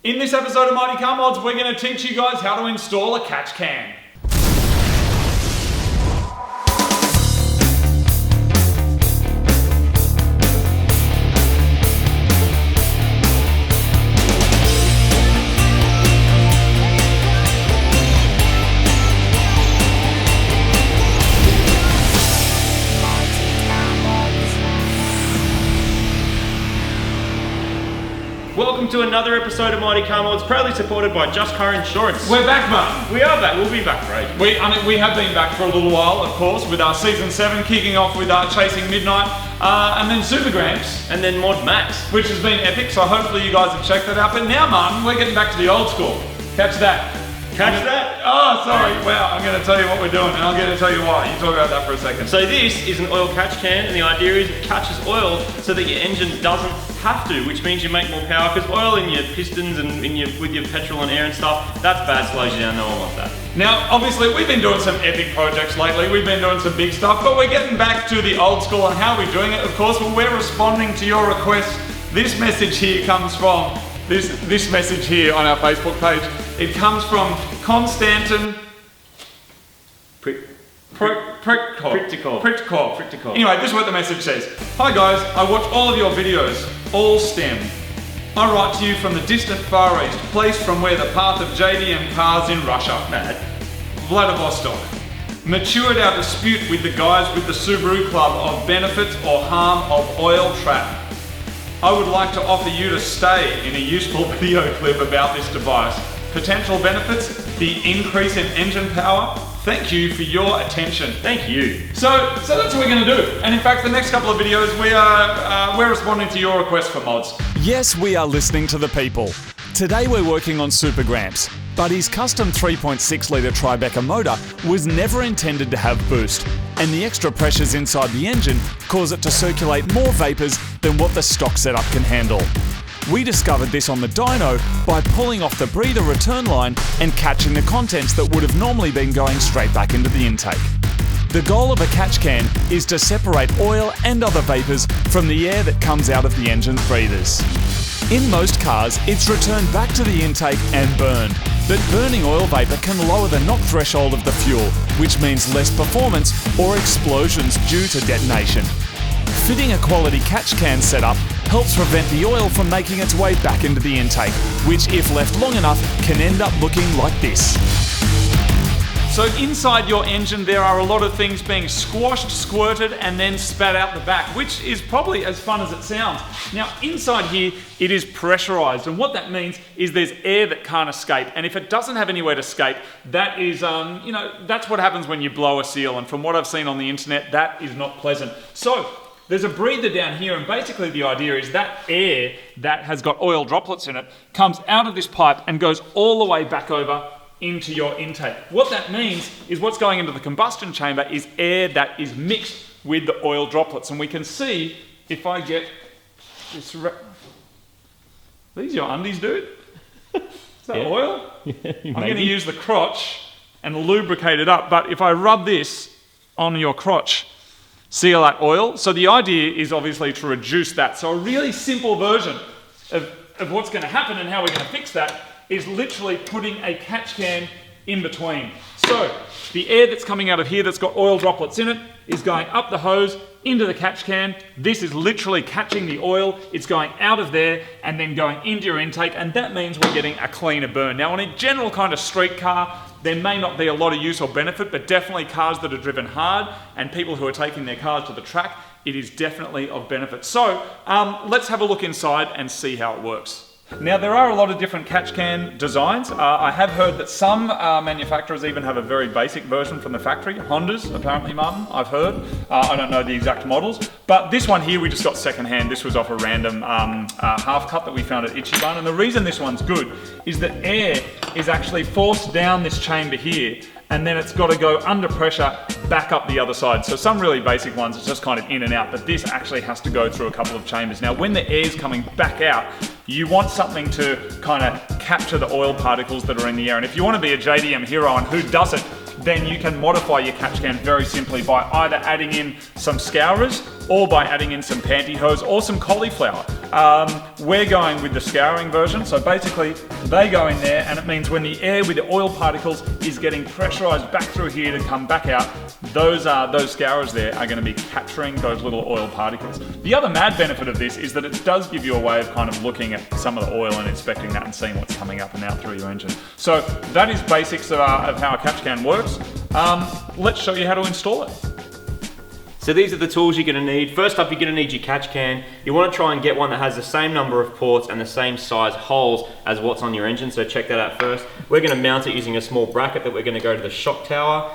In this episode of Mighty Car Mods, we're going to teach you guys how to install a catch can. Welcome to another episode of Mighty Car Mods, proudly supported by Just Car Insurance. We're back, Martin. We are back. We'll be back for ages. We have been back for a little while, of course, with our Season 7 kicking off with Chasing Midnight, and then Super Gramps. And then Mod Max. Which has been epic, so hopefully you guys have checked that out. But now, Martin, we're getting back to the old school. Catch that. Catch that? Oh, sorry. Wow, I'm going to tell you what we're doing, and I'm going to tell you why. You talk about that for a second. So this is an oil catch can, and the idea is it catches oil so that your engine doesn't have to, which means you make more power, because oil in your pistons and with your petrol and air and stuff, that's bad, slows you down, no one wants that. Now, obviously, we've been doing some epic projects lately. We've been doing some big stuff, but we're getting back to the old school. And how are we doing it? Of course, well, we're responding to your requests. This message here comes from this message here on our Facebook page. It comes from Konstantin Pritkov. Anyway, this is what the message says. Hi guys, I watch all of your videos, all STEM. I write to you from the distant Far East, place from where the path of JDM cars in Russia, Vladivostok, matured our dispute with the guys with the Subaru Club of benefits or harm of oil trap. I would like to offer you to stay in a useful video clip about this device. Potential benefits, the increase in engine power. Thank you for your attention. Thank you. So that's what we're going to do. And in fact, the next couple of videos, we're responding to your requests for mods. Yes, we are listening to the people. Today we're working on Super Gramps, but his custom 3.6 litre Tribeca motor was never intended to have boost, and the extra pressures inside the engine cause it to circulate more vapours than what the stock setup can handle. We discovered this on the dyno by pulling off the breather return line and catching the contents that would have normally been going straight back into the intake. The goal of a catch can is to separate oil and other vapours from the air that comes out of the engine's breathers. In most cars, it's returned back to the intake and burned, but burning oil vapour can lower the knock threshold of the fuel, which means less performance or explosions due to detonation. Fitting a quality catch can setup helps prevent the oil from making its way back into the intake, which if left long enough can end up looking like this. So inside your engine there are a lot of things being squashed, squirted and then spat out the back, which is probably as fun as it sounds. Now inside here it is pressurized, and what that means is there's air that can't escape, and if it doesn't have anywhere to escape, that is, that's what happens when you blow a seal, and from what I've seen on the internet, that is not pleasant. So there's a breather down here, and basically the idea is that air that has got oil droplets in it comes out of this pipe and goes all the way back over into your intake. What that means is what's going into the combustion chamber is air that is mixed with the oil droplets. And we can see, if I get this... These your undies, dude? Is that oil? I'm going to use the crotch and lubricate it up, but if I rub this on your crotch, see all that oil? So the idea is obviously to reduce that. So a really simple version of what's going to happen and how we're going to fix that is literally putting a catch can in between. So the air that's coming out of here that's got oil droplets in it is going up the hose into the catch can. This is literally catching the oil. It's going out of there and then going into your intake, and that means we're getting a cleaner burn. Now on a general kind of street car, there may not be a lot of use or benefit, but definitely cars that are driven hard and people who are taking their cars to the track, it is definitely of benefit. So let's have a look inside and see how it works. Now there are a lot of different catch can designs. I have heard that some manufacturers even have a very basic version from the factory. Honda's apparently, Martin, I've heard. I don't know the exact models, but this one here we just got secondhand. This was off a random half cut that we found at Ichiban, and the reason this one's good is that air is actually forced down this chamber here, and then it's got to go under pressure back up the other side. So some really basic ones, it's just kind of in and out, but this actually has to go through a couple of chambers. Now when the air's coming back out, you want something to kind of capture the oil particles that are in the air. And if you want to be a JDM hero, and who doesn't, then you can modify your catch can very simply by either adding in some scourers or by adding in some pantyhose or some cauliflower. We're going with the scouring version. So basically, they go in there, and it means when the air with the oil particles is getting pressurized back through here to come back out, those scourers there are going to be capturing those little oil particles. The other mad benefit of this is that it does give you a way of kind of looking at some of the oil and inspecting that and seeing what's coming up and out through your engine. So that is basics of how a catch can works. Let's show you how to install it. So these are the tools you're going to need. First up, you're going to need your catch can. You want to try and get one that has the same number of ports and the same size holes as what's on your engine, so check that out first. We're going to mount it using a small bracket that we're going to go to the shock tower.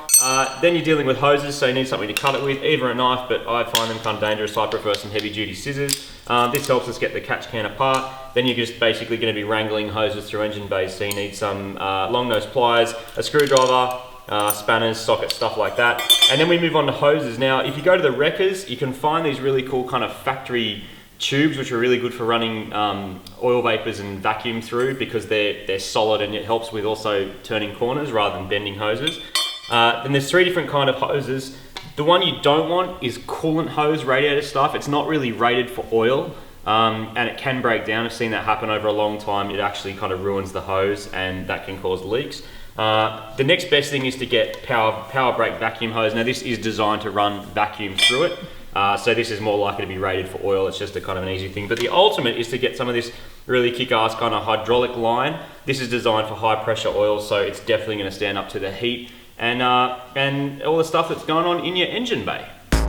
Then you're dealing with hoses, so you need something to cut it with, either a knife, but I find them kind of dangerous, so I prefer some heavy duty scissors. This helps us get the catch can apart. Then you're just basically going to be wrangling hoses through engine bays, so you need some long nose pliers, a screwdriver, spanners, sockets, stuff like that. And then we move on to hoses. Now, if you go to the wreckers, you can find these really cool kind of factory tubes, which are really good for running oil vapors and vacuum through, because they're solid and it helps with also turning corners rather than bending hoses. Then there's 3 different kind of hoses. The one you don't want is coolant hose, radiator stuff. It's not really rated for oil. And it can break down. I've seen that happen over a long time. It actually kind of ruins the hose, and that can cause leaks. The next best thing is to get power brake vacuum hose. Now this is designed to run vacuum through it, so this is more likely to be rated for oil. It's just a kind of an easy thing. But the ultimate is to get some of this really kick-ass kind of hydraulic line. This is designed for high pressure oil, so it's definitely going to stand up to the heat and all the stuff that's going on in your engine bay.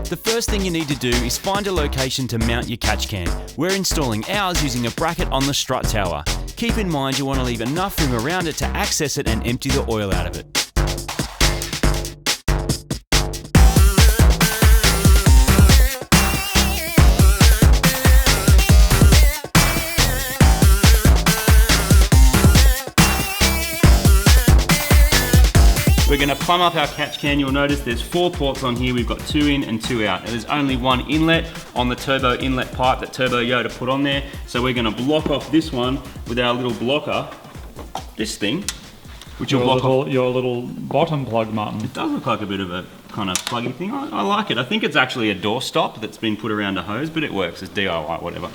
The first thing you need to do is find a location to mount your catch can. We're installing ours using a bracket on the strut tower. Keep in mind you want to leave enough room around it to access it and empty the oil out of it. We're going to plumb up our catch can. You'll notice there's 4 ports on here. We've got 2 in and 2 out. And there's only 1 inlet on the turbo inlet pipe that Turbo Yoda put on there. So we're going to block off this one with our little blocker, this thing, which will block off your little bottom plug, Martin. It does look like a bit of a kind of pluggy thing. I like it. I think it's actually a door stop that's been put around a hose, but it works. It's DIY, whatever.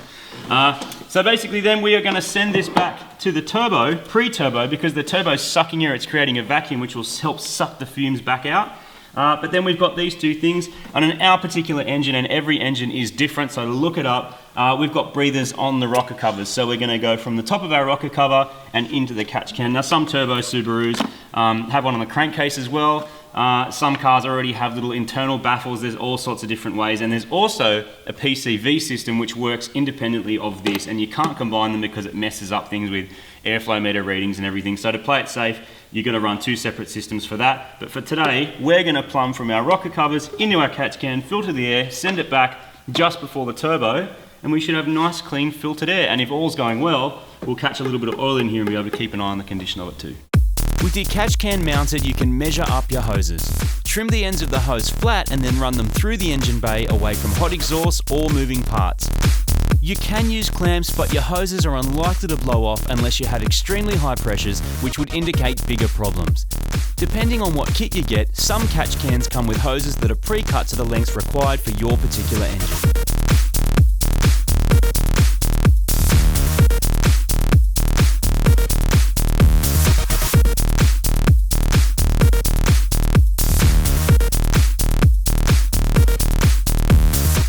So basically then we are going to send this back to the turbo, pre-turbo, because the turbo's sucking air, it's creating a vacuum which will help suck the fumes back out. But then we've got these 2 things, and in our particular engine, and every engine is different, so to look it up, we've got breathers on the rocker covers. So we're going to go from the top of our rocker cover and into the catch can. Now some turbo Subarus have one on the crankcase as well. Some cars already have little internal baffles. There's all sorts of different ways, and there's also a PCV system which works independently of this, and you can't combine them because it messes up things with airflow meter readings and everything. So to play it safe, you're going to run 2 separate systems for that. But for today, we're going to plumb from our rocker covers into our catch can, filter the air, send it back just before the turbo, and we should have nice, clean, filtered air. And if all's going well, we'll catch a little bit of oil in here and be able to keep an eye on the condition of it too. With your catch can mounted, you can measure up your hoses. Trim the ends of the hose flat and then run them through the engine bay away from hot exhaust or moving parts. You can use clamps, but your hoses are unlikely to blow off unless you have extremely high pressures, which would indicate bigger problems. Depending on what kit you get, some catch cans come with hoses that are pre-cut to the lengths required for your particular engine.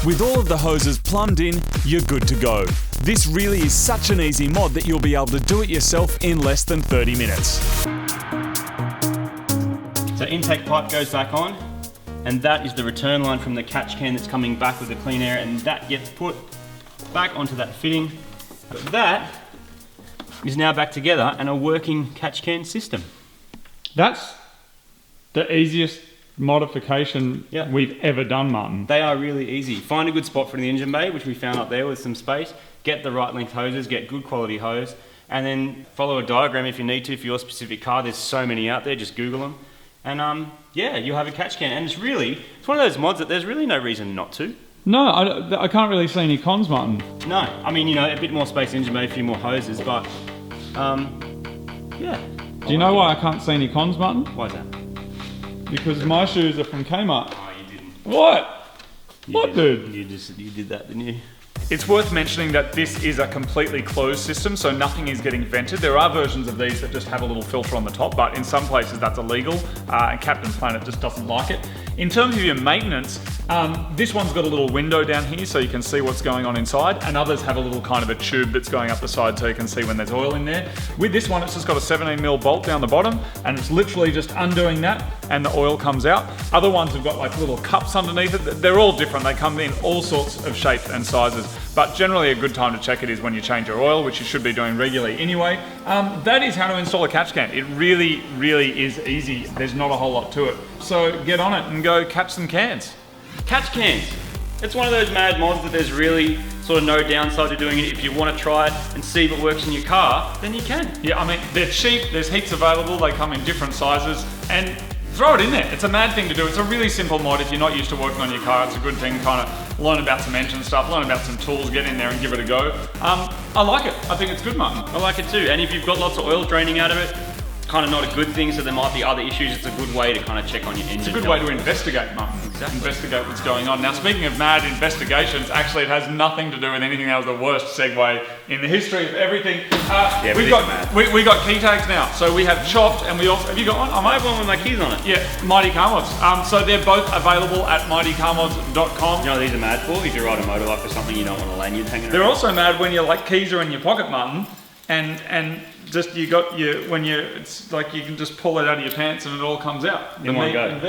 With all of the hoses plumbed in, you're good to go. This really is such an easy mod that you'll be able to do it yourself in less than 30 minutes. So intake pipe goes back on, and that is the return line from the catch can that's coming back with the clean air, and that gets put back onto that fitting. But that is now back together and a working catch can system. That's the easiest modification we've ever done, Martin. They are really easy. Find a good spot for the engine bay, which we found up there with some space. Get the right length hoses, get good quality hose, and then follow a diagram if you need to for your specific car. There's so many out there, just Google them. And yeah, you'll have a catch can. And it's one of those mods that there's really no reason not to. No, I can't really see any cons, Martin. No, I mean, you know, a bit more space engine bay, a few more hoses, but yeah. Do you know why I can't see any cons, Martin? Why is that? Because my shoes are from Kmart. Oh, you didn't. What? What, dude? You did that, didn't you? It's worth mentioning that this is a completely closed system, so nothing is getting vented. There are versions of these that just have a little filter on the top, but in some places that's illegal, and Captain Planet just doesn't like it. In terms of your maintenance, this one's got a little window down here so you can see what's going on inside, and others have a little kind of a tube that's going up the side so you can see when there's oil in there. With this one, it's just got a 17mm bolt down the bottom, and it's literally just undoing that and the oil comes out. Other ones have got like little cups underneath it. They're all different. They come in all sorts of shapes and sizes, but generally a good time to check it is when you change your oil, which you should be doing regularly anyway. That is how to install a catch can. It really, really is easy. There's not a whole lot to it. So get on it and go catch some cans. Catch cans. It's one of those mad mods that there's really sort of no downside to doing it. If you want to try it and see if it works in your car, then you can. Yeah, I mean, they're cheap, there's heaps available, they come in different sizes, and throw it in there. It's a mad thing to do. It's a really simple mod. If you're not used to working on your car, it's a good thing, kind of learn about some engine stuff, learn about some tools, get in there and give it a go. I like it. I think it's good, Martin. I like it too. And if you've got lots of oil draining out of it, kind of not a good thing, so there might be other issues. It's a good way to kind of check on your engine. It's a good way to investigate, Martin. Exactly. Investigate what's going on. Now, speaking of mad investigations, actually it has nothing to do with anything. That was the worst segue in the history of everything. We got key tags now. So we have chopped, and we also, have you got one? I have one with my keys on it. Yeah, Mighty Car Mods. So they're both available at mightycarmods.com. You know what these are mad for? If you ride a motorbike or something, you don't want a lanyard hanging around. They're also mad when your like keys are in your pocket, Martin, and just you got your it's like you can just pull it out of your pants and it all comes out in one go.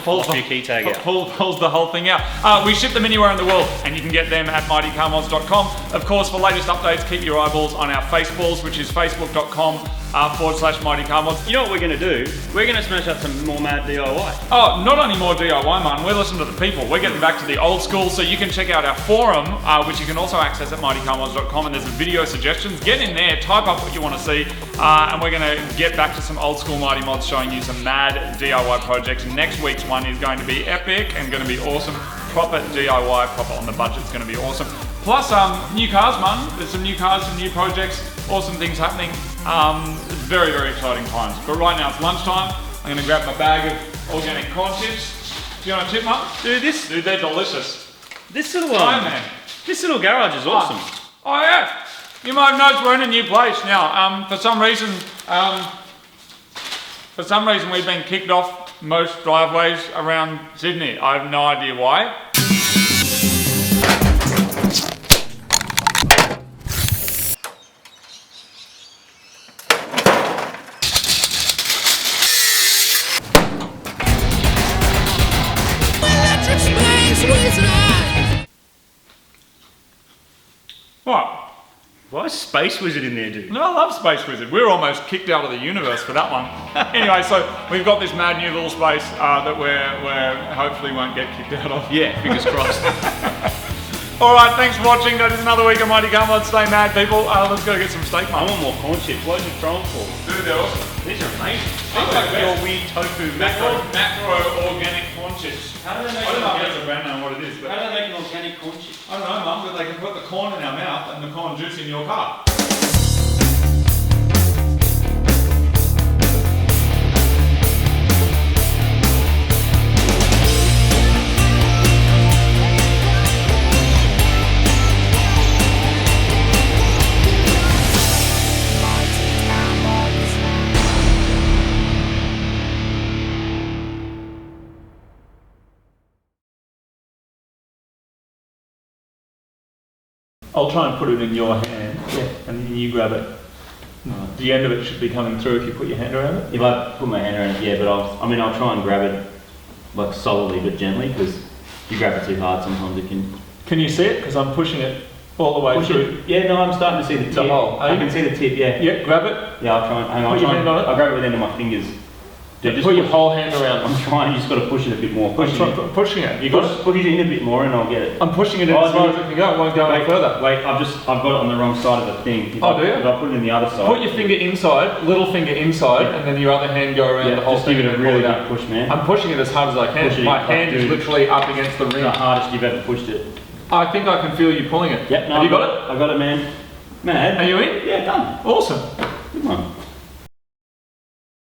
Pulls your key tag out. Pulls the whole thing out. We ship them anywhere in the world, and you can get them at mightycarmods.com. Of course, for latest updates, keep your eyeballs on our Faceballs, which is facebook.com/mightycarmods. You know what we're going to do? We're going to smash up some more mad DIY. Oh, not only more DIY, man. We're listening to the people. We're getting back to the old school, so you can check out our forum, which you can also access at mightycarmods.com, and there's a video suggestions. Get in there, type up what you want to see, and we're going to get back to some old school Mighty Mods, showing you some mad DIY projects. Next week's one is going to be epic and going to be awesome. Proper DIY, proper on the budget. It's going to be awesome. Plus, new cars, man. There's some new cars, some new projects, awesome things happening. Very, very exciting times. But right now it's lunchtime. I'm going to grab my bag of organic corn chips. Do you want a chip, Mum? Dude, they're delicious. This little man. This little garage is awesome. Oh yeah. You might have noticed we're in a new place now. For some reason we've been kicked off most driveways around Sydney. I have no idea why. What? Why is Space Wizard in there, dude? No, I love Space Wizard. We were almost kicked out of the universe for that one. Anyway, so we've got this mad new little space that we're hopefully won't get kicked out of. Yeah, fingers crossed. All right, thanks for watching. That is another week of Mighty Car Mods. Stay mad, people. Let's go get some steak, I mate. want more corn chips. What are you throwing for? Dude, they're awesome. These are amazing. These are your weird tofu macro organic corn chips. How do they make I don't know if that's a brand name what it is, but How do they make an organic corn chip? I don't know, Mum, but they can put the corn in our mouth and the corn juice in your car. I'll try and put it in your hand, and then you grab it. The end of it should be coming through if you put your hand around it. If I put my hand around it, yeah, but I'll try and grab it like solidly but gently, because if you grab it too hard sometimes it can... Can you see it? Because I'm pushing it all the way through. Yeah, no, I'm starting to see the tip. hole. I can see the tip, yeah. Yeah, grab it. Yeah, I'll try and... Hang on, Put your hand on it. I'll grab it with the end of my fingers. Dude, just put your whole hand around it. I'm trying, you just got to push it a bit more. Pushing it. You got it? Push it in a bit more and I'll get it. I'm pushing it in as far as it can go. It won't go any further. Wait, I've got it on the wrong side of the thing. Do you? If I put it in the other side. Put your finger inside, little finger inside, and then your other hand go around the whole just thing. give it a really big push, man. I'm pushing it as hard as I can. My hand is literally up against the rim. The hardest you've ever pushed it. I think I can feel you pulling it. Yep, no, Have you got it? I got it, man. Man. Are you in? Yeah, done. Awesome. Come on.